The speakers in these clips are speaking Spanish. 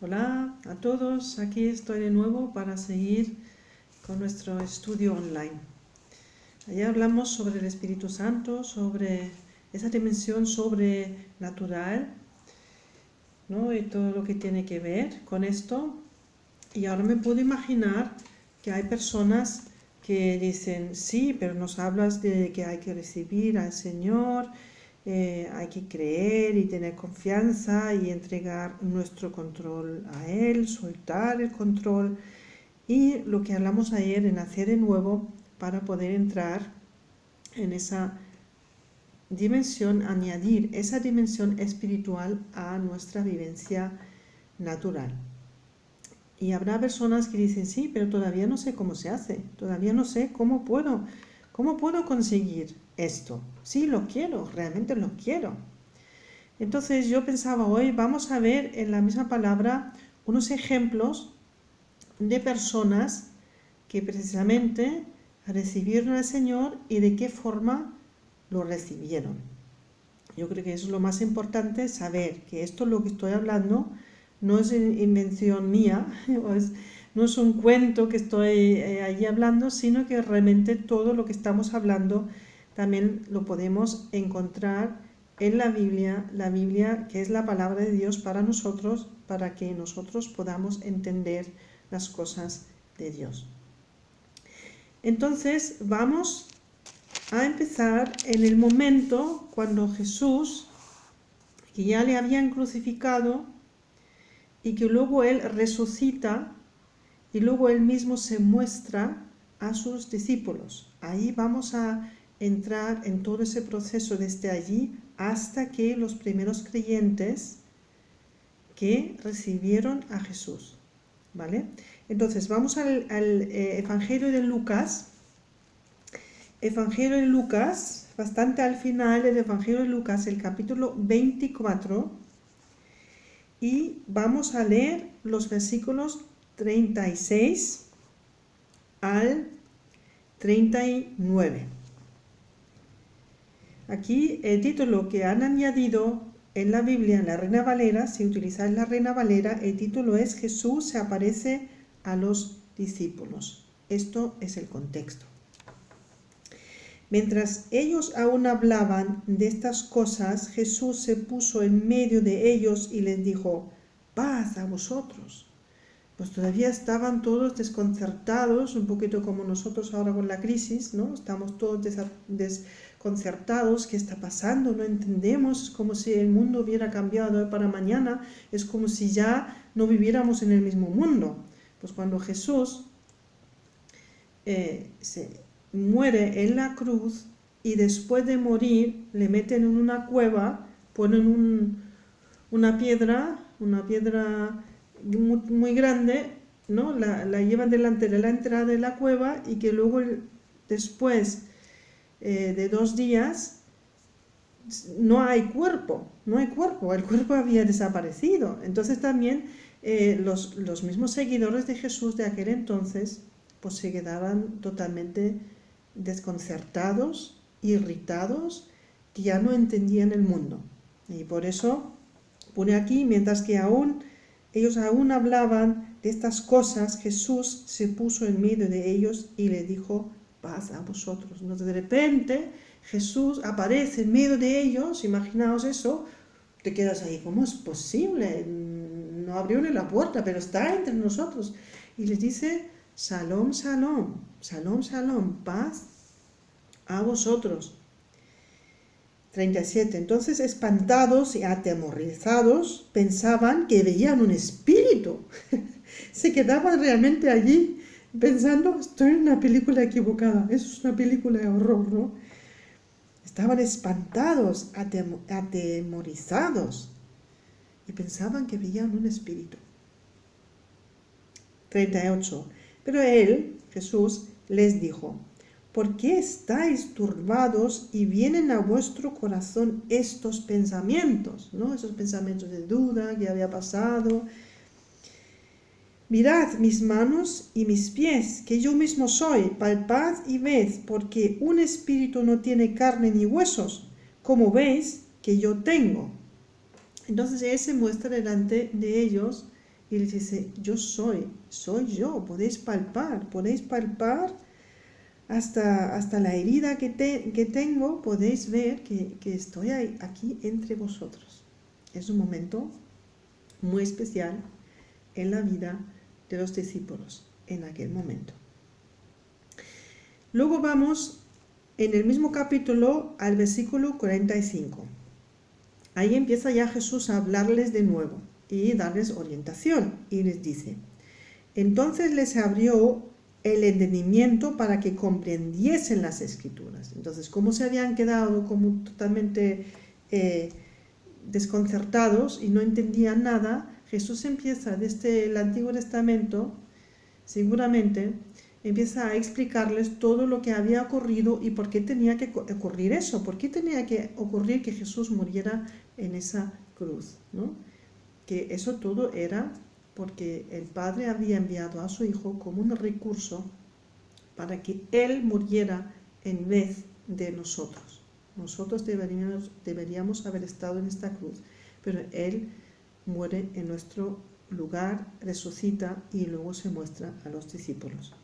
Hola a todos, aquí estoy de nuevo para seguir con nuestro estudio online. Ayer hablamos sobre el Espíritu Santo, sobre esa dimensión sobrenatural, ¿no? Y todo lo que tiene que ver con esto. Y ahora me puedo imaginar que hay personas que dicen, sí, pero nos hablas de que hay que recibir al Señor, hay que creer y tener confianza y entregar nuestro control a Él, soltar el control y lo que hablamos ayer en hacer de nuevo para poder entrar en esa dimensión, añadir esa dimensión espiritual a nuestra vivencia natural. Y habrá personas que dicen, sí, pero todavía no sé cómo se hace, todavía no sé cómo puedo conseguir esto. Sí, lo quiero, realmente lo quiero. Entonces yo pensaba hoy, vamos a ver en la misma palabra unos ejemplos de personas que precisamente recibieron al Señor y de qué forma lo recibieron. Yo creo que eso es lo más importante, saber que esto lo que estoy hablando no es invención mía, no es un cuento que estoy allí hablando, sino que realmente todo lo que estamos hablando también lo podemos encontrar en la Biblia que es la palabra de Dios para nosotros, para que nosotros podamos entender las cosas de Dios. Entonces vamos a empezar en el momento cuando Jesús, que ya le habían crucificado y que luego Él resucita y luego Él mismo se muestra a sus discípulos. Ahí vamos a entrar en todo ese proceso desde allí hasta que los primeros creyentes que recibieron a Jesús. ¿Vale? Entonces vamos al Evangelio de Lucas. Evangelio de Lucas, bastante al final del Evangelio de Lucas, el capítulo 24, y vamos a leer los versículos 36 al 39. Aquí el título que han añadido en la Biblia, en la Reina Valera, si utilizáis la Reina Valera, el título es Jesús se aparece a los discípulos. Esto es el contexto. Mientras ellos aún hablaban de estas cosas, Jesús se puso en medio de ellos y les dijo, paz a vosotros. Pues todavía estaban todos desconcertados, un poquito como nosotros ahora con la crisis, ¿no? Estamos todos desconcertados, ¿qué está pasando? No entendemos, es como si el mundo hubiera cambiado de hoy para mañana, es como si ya no viviéramos en el mismo mundo. Pues cuando Jesús se muere en la cruz y después de morir le meten en una cueva, ponen una piedra muy grande, ¿no? La llevan delante de la entrada de la cueva y que luego después de 2 días no hay cuerpo, el cuerpo había desaparecido. Entonces también los mismos seguidores de Jesús de aquel entonces pues se quedaban totalmente desconcertados, irritados, que ya no entendían el mundo. Y por eso pone aquí, mientras que ellos aún hablaban de estas cosas, Jesús se puso en medio de ellos y le dijo, paz a vosotros. Entonces de repente Jesús aparece en medio de ellos, imaginaos eso, te quedas ahí, ¿cómo es posible? No abrió ni la puerta, pero está entre nosotros. Y les dice, Shalom, shalom, shalom, shalom, paz a vosotros. 37. Entonces, espantados y atemorizados, pensaban que veían un espíritu. Se quedaban realmente allí pensando, estoy en una película equivocada, eso es una película de horror, ¿no? Estaban espantados, atemorizados y pensaban que veían un espíritu. 38. Pero él, Jesús, les dijo, ¿por qué estáis turbados y vienen a vuestro corazón estos pensamientos? ¿No? Esos pensamientos de duda, ¿qué había pasado? Mirad mis manos y mis pies, que yo mismo soy, palpad y ved, porque un espíritu no tiene carne ni huesos, como veis que yo tengo. Entonces él se muestra delante de ellos y les dice, yo soy yo, podéis palpar hasta la herida que tengo, podéis ver que estoy aquí entre vosotros. Es un momento muy especial en la vida de los discípulos en aquel momento. Luego vamos en el mismo capítulo al versículo 45. Ahí empieza ya Jesús a hablarles de nuevo y darles orientación, y les dice, entonces les abrió el entendimiento para que comprendiesen las Escrituras. Entonces, como se habían quedado como totalmente desconcertados y no entendían nada, Jesús empieza desde el Antiguo Testamento, seguramente, empieza a explicarles todo lo que había ocurrido y por qué tenía que ocurrir eso, por qué tenía que ocurrir que Jesús muriera en esa cruz, ¿no? Que eso todo era porque el Padre había enviado a su Hijo como un recurso para que Él muriera en vez de nosotros. Nosotros deberíamos haber estado en esta cruz, pero Él muere en nuestro lugar, resucita y luego se muestra a los discípulos.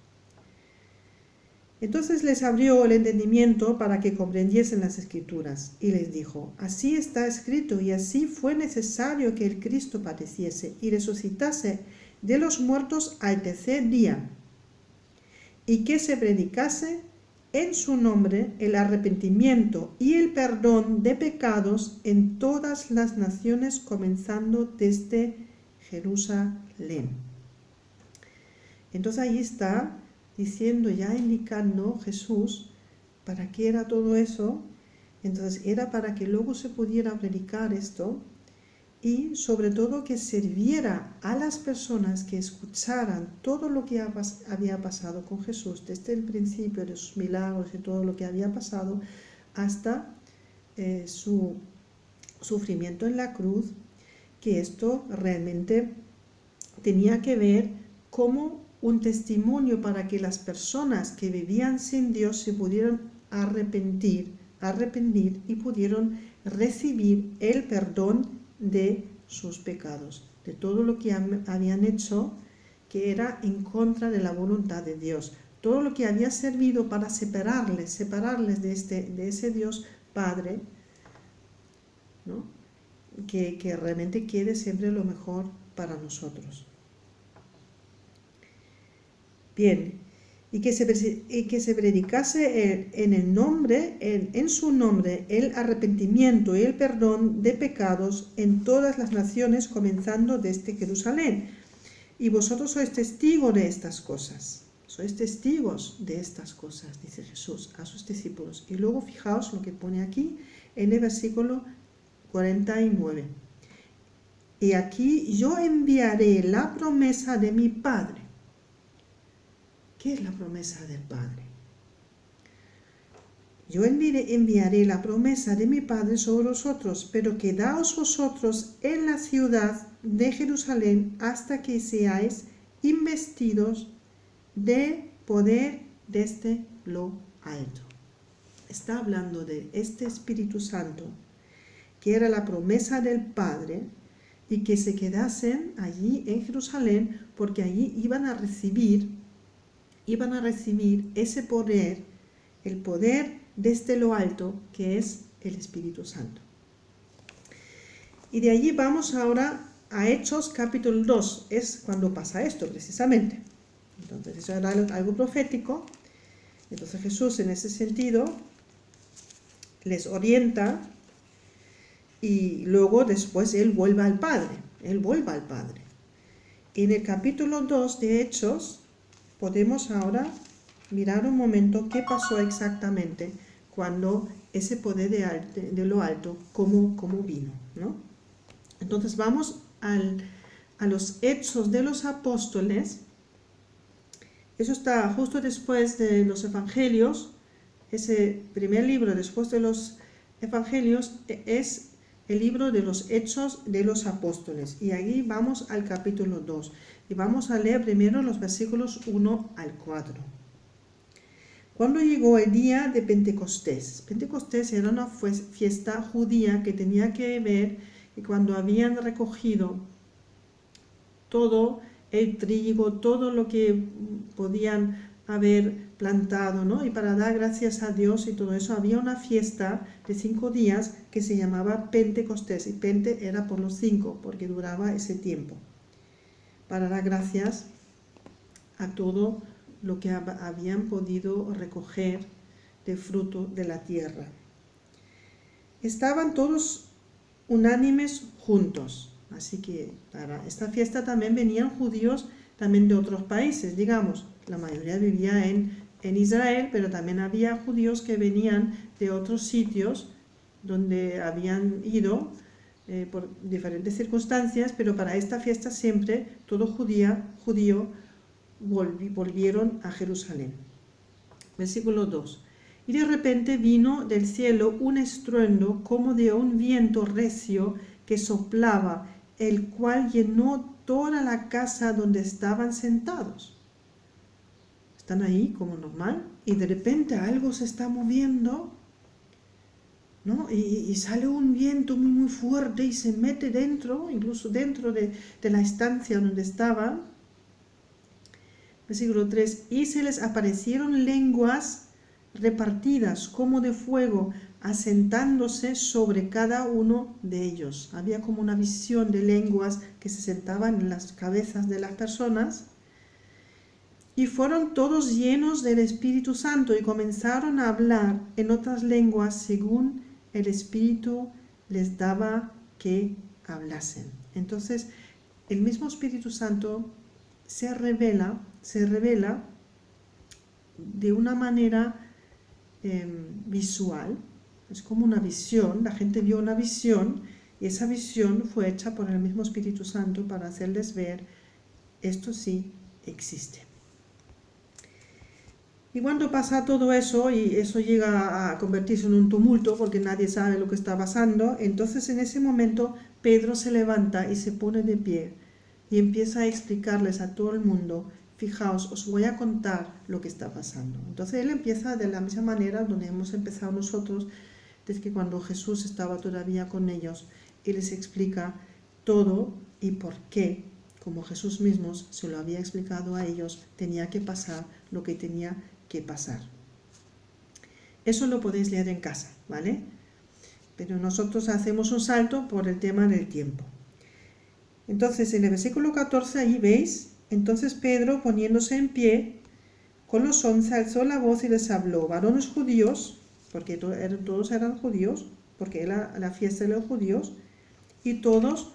Entonces les abrió el entendimiento para que comprendiesen las Escrituras, y les dijo, así está escrito, y así fue necesario que el Cristo padeciese y resucitase de los muertos al tercer día, y que se predicase en su nombre el arrepentimiento y el perdón de pecados en todas las naciones, comenzando desde Jerusalén. Entonces ahí está diciendo, ya indicando Jesús para qué era todo eso. Entonces era para que luego se pudiera predicar esto y sobre todo que sirviera a las personas que escucharan todo lo que había pasado con Jesús desde el principio de sus milagros y todo lo que había pasado hasta su sufrimiento en la cruz, que esto realmente tenía que ver como un testimonio para que las personas que vivían sin Dios se pudieran arrepentir y pudieron recibir el perdón de sus pecados, de todo lo que habían hecho que era en contra de la voluntad de Dios, todo lo que había servido para separarles de ese Dios Padre, ¿no? que realmente quiere siempre lo mejor para nosotros. Bien, y que se predicase en su nombre el arrepentimiento y el perdón de pecados en todas las naciones, comenzando desde Jerusalén. Y vosotros sois testigos de estas cosas. Sois testigos de estas cosas, dice Jesús a sus discípulos. Y luego fijaos lo que pone aquí en el versículo 49. Y aquí yo enviaré la promesa de mi Padre. ¿Qué es la promesa del Padre? Yo enviaré la promesa de mi Padre sobre vosotros, pero quedaos vosotros en la ciudad de Jerusalén hasta que seáis investidos de poder desde lo alto. Está hablando de este Espíritu Santo, que era la promesa del Padre, y que se quedasen allí en Jerusalén, porque allí iban a recibir ese poder, el poder desde lo alto, que es el Espíritu Santo. Y de allí vamos ahora a Hechos capítulo 2, es cuando pasa esto precisamente. Entonces eso era algo profético. Entonces Jesús en ese sentido les orienta y luego después Él vuelve al Padre. Y en el capítulo 2 de Hechos podemos ahora mirar un momento qué pasó exactamente cuando ese poder de lo alto, cómo vino, ¿no? Entonces vamos a los Hechos de los Apóstoles. Eso está justo después de los Evangelios. Ese primer libro después de los Evangelios es el libro de los Hechos de los Apóstoles. Y ahí vamos al capítulo 2. Y vamos a leer primero los versículos 1 al 4. Cuando llegó el día de Pentecostés. Pentecostés era una fiesta judía que tenía que ver y cuando habían recogido todo el trigo, todo lo que podían haber plantado, ¿no? Y para dar gracias a Dios y todo eso, había una fiesta de 5 días que se llamaba Pentecostés, y Pente era por los 5, porque duraba ese tiempo, para dar gracias a todo lo que habían podido recoger de fruto de la tierra. Estaban todos unánimes juntos, así que para esta fiesta también venían judíos también de otros países, digamos, la mayoría vivía en Israel, pero también había judíos que venían de otros sitios donde habían ido por diferentes circunstancias, pero para esta fiesta siempre todo judío volvieron a Jerusalén. Versículo 2. Y de repente vino del cielo un estruendo como de un viento recio que soplaba, el cual llenó toda la casa donde estaban sentados. Están ahí como normal y de repente algo se está moviendo, ¿no? Y sale un viento muy muy fuerte y se mete dentro, incluso dentro de la estancia donde estaban. Versículo 3. Y se les aparecieron lenguas repartidas como de fuego, asentándose sobre cada uno de ellos. Había como una visión de lenguas que se sentaban en las cabezas de las personas. Y fueron todos llenos del Espíritu Santo y comenzaron a hablar en otras lenguas según el Espíritu les daba que hablasen. Entonces, el mismo Espíritu Santo se revela de una manera visual. Es como una visión, la gente vio una visión y esa visión fue hecha por el mismo Espíritu Santo para hacerles ver, esto sí existe. Y cuando pasa todo eso, y eso llega a convertirse en un tumulto porque nadie sabe lo que está pasando, entonces en ese momento Pedro se levanta y se pone de pie y empieza a explicarles a todo el mundo: fijaos, os voy a contar lo que está pasando. Entonces él empieza de la misma manera donde hemos empezado nosotros, desde que cuando Jesús estaba todavía con ellos, y les explica todo y por qué, como Jesús mismo se lo había explicado a ellos, tenía que pasar lo que tenía que pasar. Eso lo podéis leer en casa, ¿vale? Pero nosotros hacemos un salto por el tema del tiempo. Entonces en el versículo 14 ahí veis: entonces Pedro, poniéndose en pie con los 11, alzó la voz y les habló: varones judíos, porque todos eran judíos, porque era la fiesta de los judíos, y todos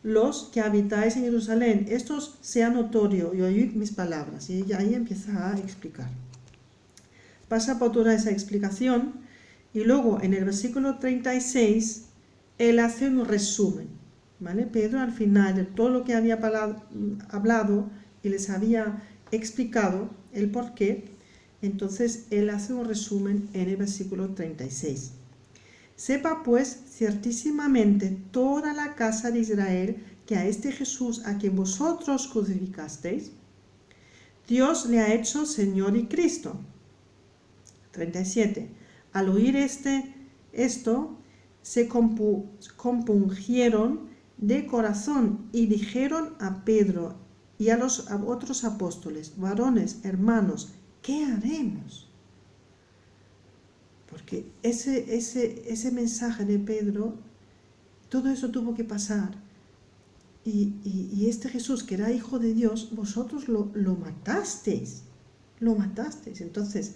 los que habitáis en Jerusalén, esto sea notorio y oíd mis palabras. Y ahí empieza a explicar. Pasa por toda esa explicación y luego en el versículo 36 él hace un resumen, ¿vale? Pedro al final de todo lo que había hablado y les había explicado el porqué, entonces él hace un resumen en el versículo 36. Sepa pues ciertísimamente toda la casa de Israel que a este Jesús a quien vosotros crucificasteis, Dios le ha hecho Señor y Cristo. 37. Al oír esto, se compungieron de corazón y dijeron a Pedro y a otros apóstoles: varones, hermanos, ¿qué haremos? Porque ese mensaje de Pedro, todo eso tuvo que pasar. Y este Jesús, que era hijo de Dios, vosotros lo matasteis. Lo matasteis. Entonces,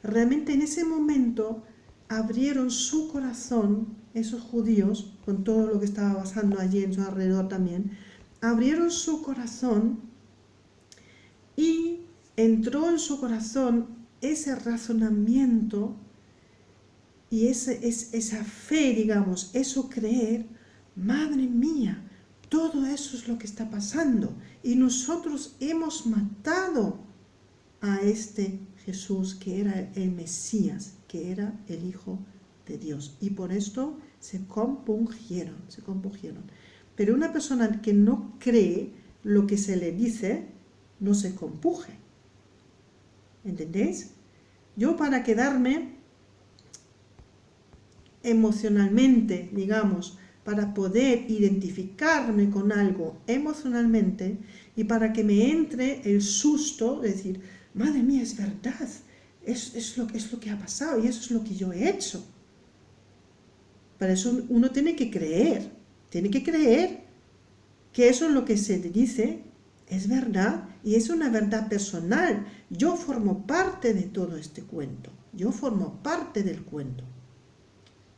realmente en ese momento abrieron su corazón, esos judíos, con todo lo que estaba pasando allí en su alrededor también, abrieron su corazón y entró en su corazón ese razonamiento y esa fe, digamos, eso creer: madre mía, todo eso es lo que está pasando y nosotros hemos matado a este Jesús que era el Mesías, que era el Hijo de Dios, y por esto se compungieron. Pero una persona que no cree lo que se le dice, no se compunge. ¿Entendéis? Yo, para quedarme emocionalmente, digamos, para poder identificarme con algo emocionalmente y para que me entre el susto de decir, madre mía, es verdad, es lo que ha pasado y eso es lo que yo he hecho. Para eso uno tiene que creer que eso es lo que se dice es verdad y es una verdad personal. Yo formo parte de todo este cuento, yo formo parte del cuento.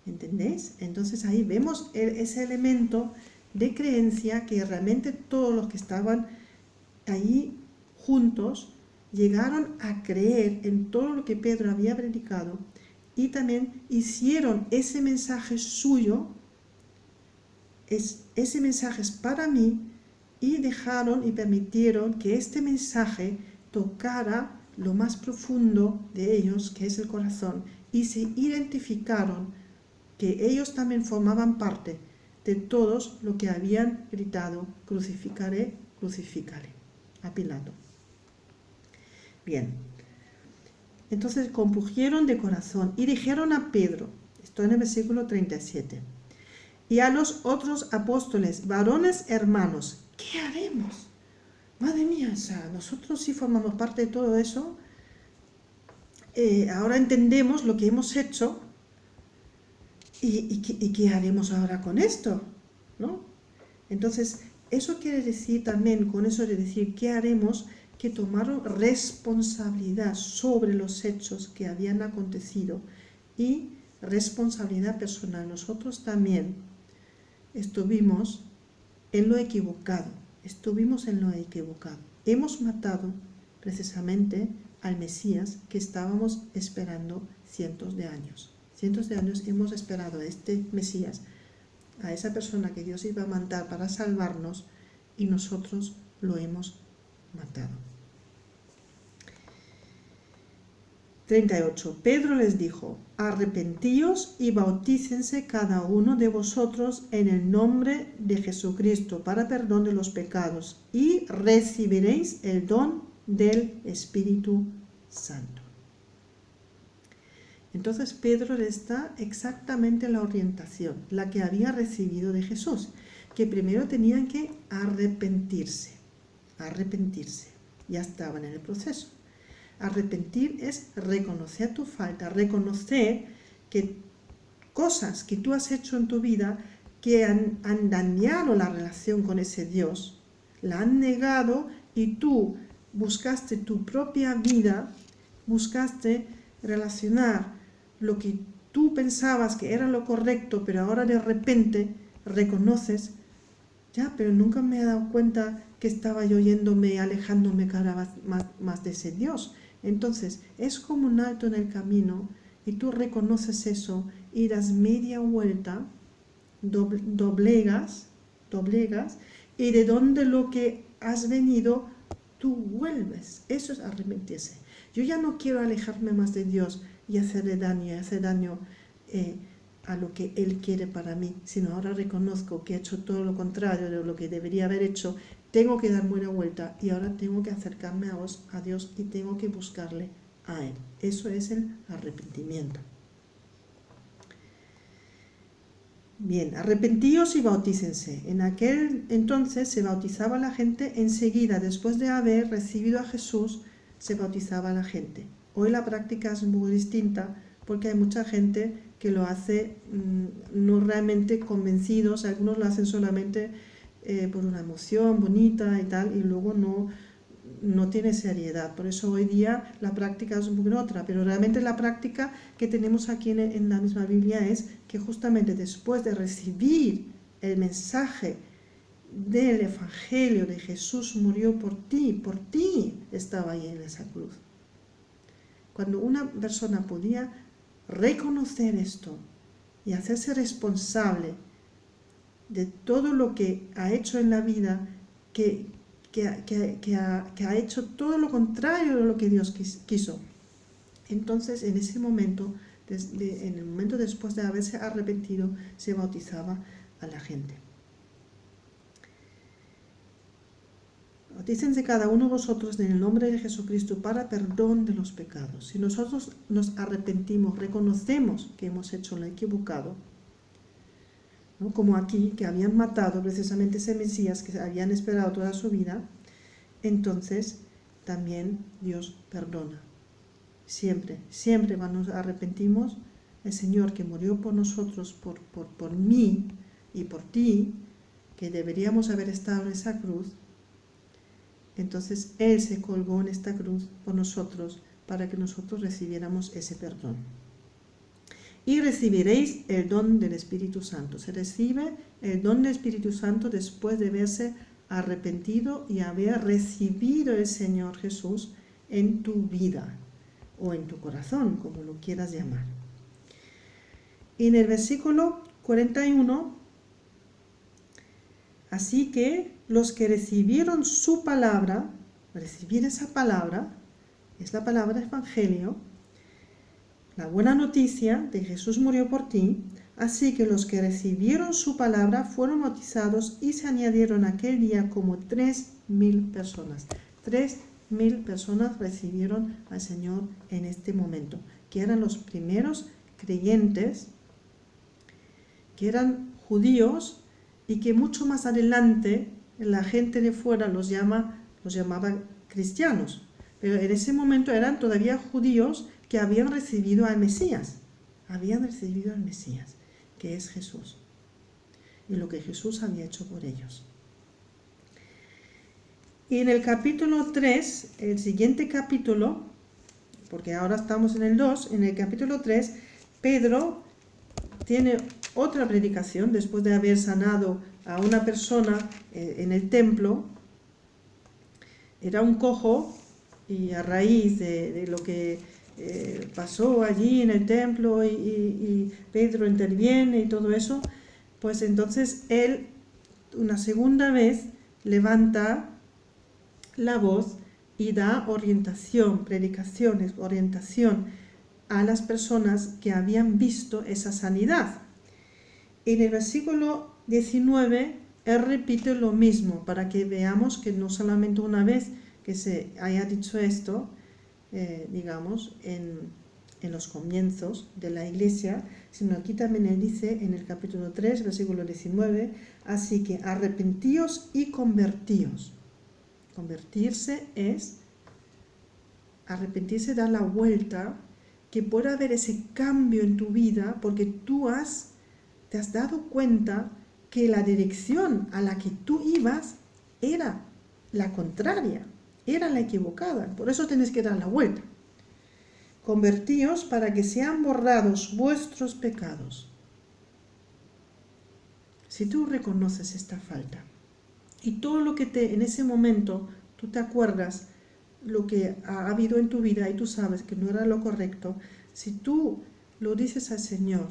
¿Entendéis? Entonces ahí vemos ese elemento de creencia que realmente todos los que estaban ahí juntos llegaron a creer en todo lo que Pedro había predicado y también hicieron ese mensaje suyo, ese mensaje es para mí, y dejaron y permitieron que este mensaje tocara lo más profundo de ellos, que es el corazón, y se identificaron que ellos también formaban parte de todos lo que habían gritado, crucificaré, crucificaré, a Pilato. Bien, entonces compugieron de corazón y dijeron a Pedro, esto en el versículo 37, y a los otros apóstoles, varones hermanos, ¿qué haremos? Madre mía, o sea, nosotros sí formamos parte de todo eso, ahora entendemos lo que hemos hecho, ¿y qué haremos ahora con esto? ¿No? Entonces, eso quiere decir también, con eso de decir qué haremos, que tomaron responsabilidad sobre los hechos que habían acontecido y responsabilidad personal. Nosotros también estuvimos en lo equivocado, Hemos matado precisamente al Mesías que estábamos esperando cientos de años. Cientos de años hemos esperado a este Mesías, a esa persona que Dios iba a mandar para salvarnos, y nosotros lo hemos matado. 38. Pedro les dijo, arrepentíos y bautícense cada uno de vosotros en el nombre de Jesucristo para perdón de los pecados y recibiréis el don del Espíritu Santo. Entonces Pedro les da exactamente la orientación, la que había recibido de Jesús, que primero tenían que arrepentirse, ya estaban en el proceso. Arrepentir es reconocer tu falta, reconocer que cosas que tú has hecho en tu vida que han dañado la relación con ese Dios, la han negado y tú buscaste tu propia vida, buscaste relacionar lo que tú pensabas que era lo correcto, pero ahora de repente reconoces, ya, pero nunca me he dado cuenta que estaba yo yéndome, alejándome cada vez más de ese Dios. Entonces, es como un alto en el camino y tú reconoces eso y das media vuelta, doblegas y de donde lo que has venido, tú vuelves. Eso es arrepentirse. Yo ya no quiero alejarme más de Dios y hacerle daño, a lo que Él quiere para mí, sino ahora reconozco que he hecho todo lo contrario de lo que debería haber hecho, tengo que dar buena vuelta y ahora tengo que acercarme a Dios y tengo que buscarle a Él. Eso es el arrepentimiento. Bien, arrepentíos y bautícense. En aquel entonces se bautizaba la gente enseguida, después de haber recibido a Jesús, se bautizaba la gente. Hoy la práctica es muy distinta porque hay mucha gente que lo hace no realmente convencidos, algunos lo hacen solamente por una emoción bonita y tal, y luego no tiene seriedad. Por eso hoy día la práctica es un poco otra, pero realmente la práctica que tenemos aquí en la misma Biblia es que justamente después de recibir el mensaje del Evangelio de Jesús murió por ti estaba ahí en esa cruz. Cuando una persona podía reconocer esto y hacerse responsable de todo lo que ha hecho en la vida, que ha hecho todo lo contrario de lo que Dios quiso. Entonces, en ese momento, en el momento después de haberse arrepentido, se bautizaba a la gente. Bautícense cada uno de vosotros en el nombre de Jesucristo para perdón de los pecados. Si nosotros nos arrepentimos, reconocemos que hemos hecho lo equivocado, ¿no? Como aquí, que habían matado precisamente ese Mesías que habían esperado toda su vida, entonces también Dios perdona. Siempre, siempre cuando nos arrepentimos, el Señor que murió por nosotros, por mí y por ti, que deberíamos haber estado en esa cruz, entonces Él se colgó en esta cruz por nosotros para que nosotros recibiéramos ese perdón. Y recibiréis el don del Espíritu Santo. Se recibe el don del Espíritu Santo después de haberse arrepentido y haber recibido el Señor Jesús en tu vida o en tu corazón, como lo quieras llamar. Y en el versículo 41, así que los que recibieron su palabra, recibir esa palabra, es la palabra evangelio, la buena noticia de Jesús murió por ti, así que los que recibieron su palabra fueron bautizados y se añadieron aquel día como 3.000 personas. 3.000 personas recibieron al Señor en este momento, que eran los primeros creyentes, que eran judíos y que mucho más adelante la gente de fuera los llamaba cristianos. Pero en ese momento eran todavía judíos que habían recibido al Mesías, que es Jesús, y lo que Jesús había hecho por ellos. Y en el capítulo 3, el siguiente capítulo, porque ahora estamos en el 2, en el capítulo 3, Pedro tiene otra predicación después de haber sanado a una persona en el templo. Era un cojo y a raíz de lo que pasó allí en el templo y Pedro interviene y todo eso, pues entonces él una segunda vez levanta la voz y da orientación, predicaciones, orientación a las personas que habían visto esa sanidad. En el versículo 19, él repite lo mismo para que veamos que no solamente una vez que se haya dicho esto, digamos, en los comienzos de la iglesia, sino aquí también él dice en el capítulo 3, versículo 19, así que arrepentíos y convertíos. Convertirse es, arrepentirse da la vuelta, que pueda haber ese cambio en tu vida porque te has dado cuenta que la dirección a la que tú ibas era la contraria, era la equivocada, por eso tienes que dar la vuelta. Convertíos para que sean borrados vuestros pecados. Si tú reconoces esta falta y todo lo que en ese momento tú te acuerdas lo que ha habido en tu vida y tú sabes que no era lo correcto, si tú lo dices al Señor,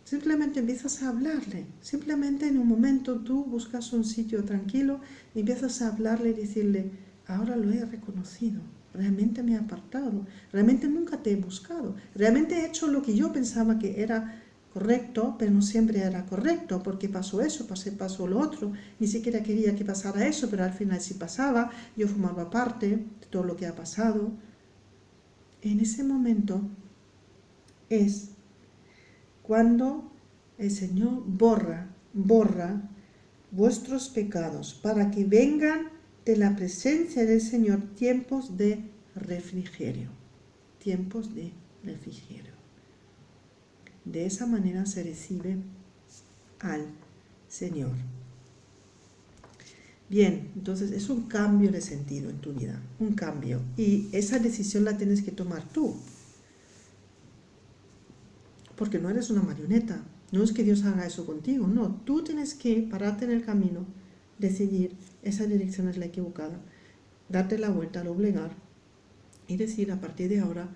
simplemente empiezas a hablarle, simplemente en un momento tú buscas un sitio tranquilo y empiezas a hablarle y decirle, ahora lo he reconocido, realmente me he apartado, realmente nunca te he buscado, realmente he hecho lo que yo pensaba que era correcto, pero no siempre era correcto, porque pasó eso, pasó lo otro, ni siquiera quería que pasara eso, pero al final sí pasaba, yo formaba parte de todo lo que ha pasado. En ese momento es cuando el Señor borra vuestros pecados para que vengan de la presencia del Señor tiempos de refrigerio. Tiempos de refrigerio. De esa manera se recibe al Señor. Bien, entonces es un cambio de sentido en tu vida, un cambio. Y esa decisión la tienes que tomar tú. Porque no eres una marioneta, no es que Dios haga eso contigo, no, tú tienes que pararte en el camino, decidir, esa dirección es la equivocada, darte la vuelta, doblegar y decir, a partir de ahora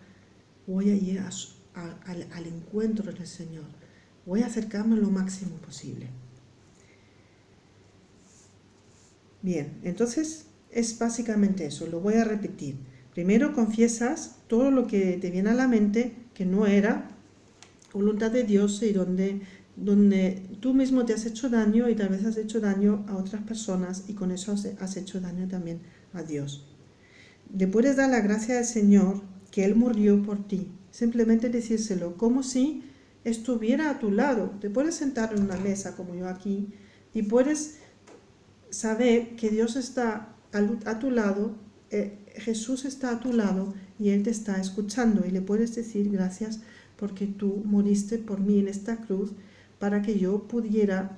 voy a ir al encuentro del Señor, voy a acercarme lo máximo posible. Bien, entonces es básicamente eso, lo voy a repetir. Primero confiesas todo lo que te viene a la mente que no era voluntad de Dios y donde tú mismo te has hecho daño y tal vez has hecho daño a otras personas y con eso has hecho daño también a Dios. Le puedes dar la gracia al Señor que Él murió por ti. Simplemente decírselo como si estuviera a tu lado. Te puedes sentar en una mesa como yo aquí y puedes saber que Dios está a tu lado, Jesús está a tu lado y Él te está escuchando y le puedes decir gracias porque tú moriste por mí en esta cruz para que yo pudiera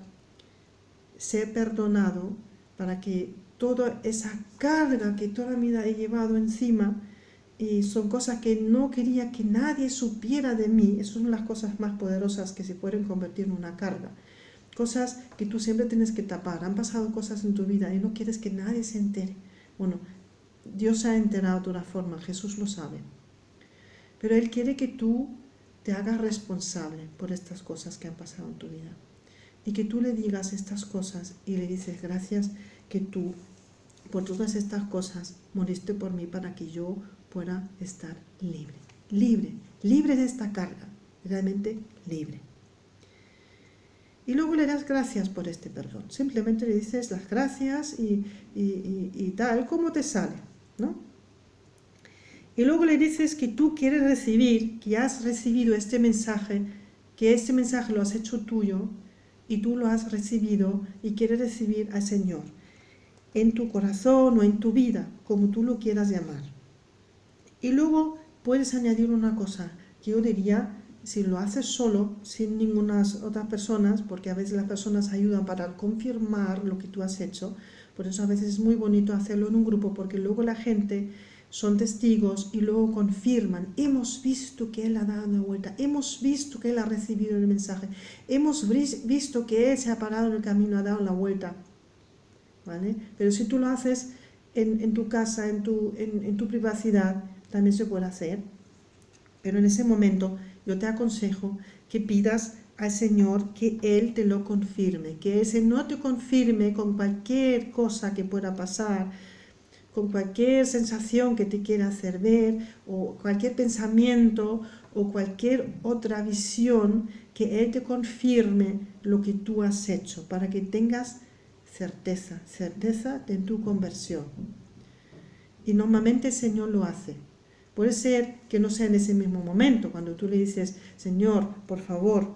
ser perdonado, para que toda esa carga que toda mi vida he llevado encima, y son cosas que no quería que nadie supiera de mí, esas son las cosas más poderosas que se pueden convertir en una carga, cosas que tú siempre tienes que tapar. Han pasado cosas en tu vida y no quieres que nadie se entere. Bueno, Dios se ha enterado de una forma, Jesús lo sabe, pero Él quiere que tú te hagas responsable por estas cosas que han pasado en tu vida y que tú le digas estas cosas y le dices gracias que tú por todas estas cosas moriste por mí para que yo pueda estar libre de esta carga, realmente libre. Y luego le das gracias por este perdón. Simplemente le dices las gracias y tal, como te sale, ¿no? Y luego le dices que tú quieres recibir, que has recibido este mensaje, que este mensaje lo has hecho tuyo y tú lo has recibido y quieres recibir al Señor en tu corazón o en tu vida, como tú lo quieras llamar. Y luego puedes añadir una cosa que yo diría, si lo haces solo, sin ninguna otras personas, porque a veces las personas ayudan para confirmar lo que tú has hecho, por eso a veces es muy bonito hacerlo en un grupo, porque luego la gente son testigos y luego confirman, hemos visto que Él ha dado una vuelta, hemos visto que Él ha recibido el mensaje, hemos visto que Él se ha parado en el camino, ha dado la vuelta, ¿vale? Pero si tú lo haces en tu casa, en tu privacidad, también se puede hacer, pero en ese momento yo te aconsejo que pidas al Señor que Él te lo confirme, que ese no te confirme con cualquier cosa que pueda pasar, con cualquier sensación que te quiera hacer ver, o cualquier pensamiento, o cualquier otra visión, que Él te confirme lo que tú has hecho, para que tengas certeza de tu conversión. Y normalmente el Señor lo hace. Puede ser que no sea en ese mismo momento, cuando tú le dices, Señor, por favor,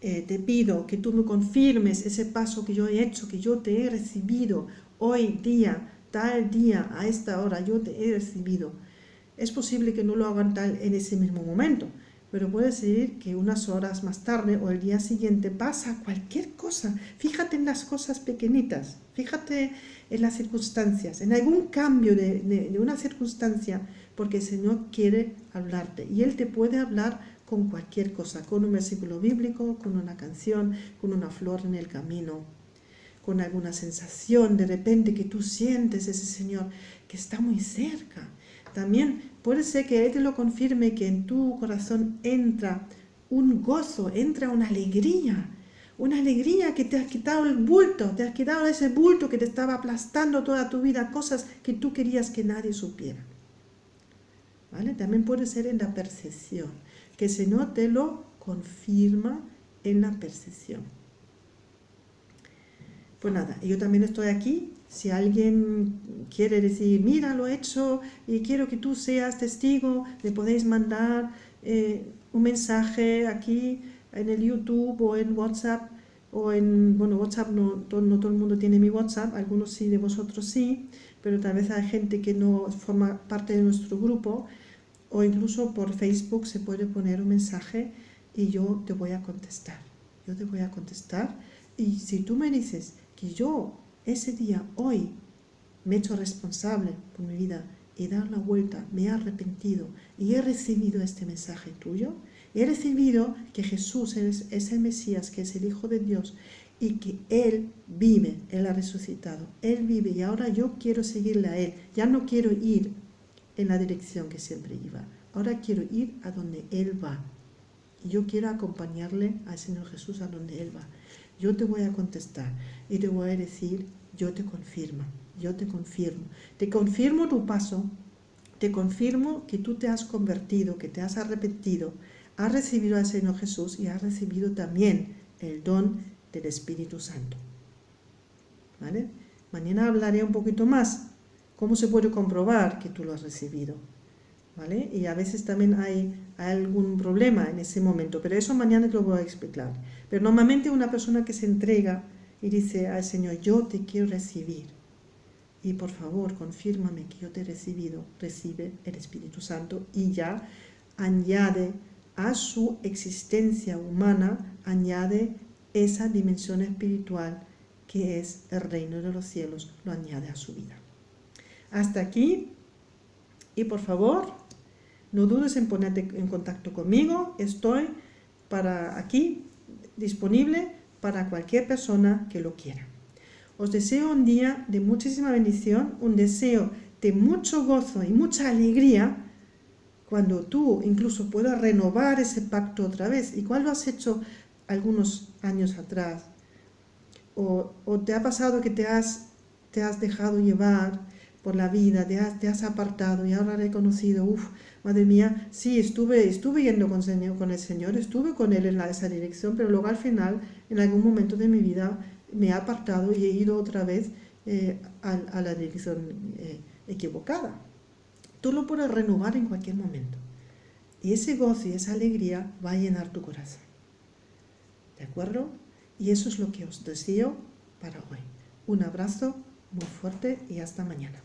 te pido que tú me confirmes ese paso que yo he hecho, que yo te he recibido hoy día, tal día, a esta hora, yo te he recibido. Es posible que no lo hagan tal en ese mismo momento, pero puede ser que unas horas más tarde o el día siguiente pasa cualquier cosa. Fíjate en las cosas pequeñitas, fíjate en las circunstancias, en algún cambio de una circunstancia, porque el Señor quiere hablarte y Él te puede hablar con cualquier cosa, con un versículo bíblico, con una canción, con una flor en el camino, con alguna sensación de repente que tú sientes ese Señor que está muy cerca. También puede ser que Él te lo confirme, que en tu corazón entra un gozo, entra una alegría que te has quitado el bulto, te has quitado ese bulto que te estaba aplastando toda tu vida, cosas que tú querías que nadie supiera. ¿Vale? También puede ser en la percepción, que el Señor te lo confirma en la percepción. Pues nada, yo también estoy aquí. Si alguien quiere decir, mira, lo he hecho y quiero que tú seas testigo, le podéis mandar un mensaje aquí en el YouTube o en WhatsApp, WhatsApp no todo el mundo tiene mi WhatsApp, algunos sí, de vosotros sí, pero tal vez hay gente que no forma parte de nuestro grupo, o incluso por Facebook se puede poner un mensaje y yo te voy a contestar. Yo te voy a contestar y si tú me dices que yo ese día, hoy, me he hecho responsable por mi vida, he dado la vuelta, me he arrepentido y he recibido este mensaje tuyo, he recibido que Jesús es el Mesías, que es el Hijo de Dios y que Él vive, Él ha resucitado, Él vive y ahora yo quiero seguirle a Él, ya no quiero ir en la dirección que siempre iba, ahora quiero ir a donde Él va y yo quiero acompañarle al Señor Jesús a donde Él va. Yo te voy a contestar y te voy a decir, yo te confirmo tu paso, te confirmo que tú te has convertido, que te has arrepentido, has recibido al Señor Jesús y has recibido también el don del Espíritu Santo. ¿Vale? Mañana hablaré un poquito más, cómo se puede comprobar que tú lo has recibido. ¿vale? Y a veces también hay algún problema en ese momento, pero eso mañana te lo voy a explicar. Pero normalmente una persona que se entrega y dice al Señor, yo te quiero recibir, y por favor confírmame que yo te he recibido, recibe el Espíritu Santo y ya añade a su existencia humana, añade esa dimensión espiritual que es el reino de los cielos, lo añade a su vida. Hasta aquí, y por favor, no dudes en ponerte en contacto conmigo, estoy aquí disponible para cualquier persona que lo quiera. Os deseo un día de muchísima bendición, un deseo de mucho gozo y mucha alegría cuando tú incluso puedas renovar ese pacto otra vez. Igual lo has hecho algunos años atrás o te ha pasado que te has dejado llevar por la vida, te has apartado y ahora has reconocido, madre mía, sí, estuve yendo con el Señor, estuve con Él en esa dirección, pero luego al final, en algún momento de mi vida, me he apartado y he ido otra vez a la dirección equivocada. Tú lo puedes renovar en cualquier momento. Y ese gozo y esa alegría va a llenar tu corazón. ¿De acuerdo? Y eso es lo que os deseo para hoy. Un abrazo muy fuerte y hasta mañana.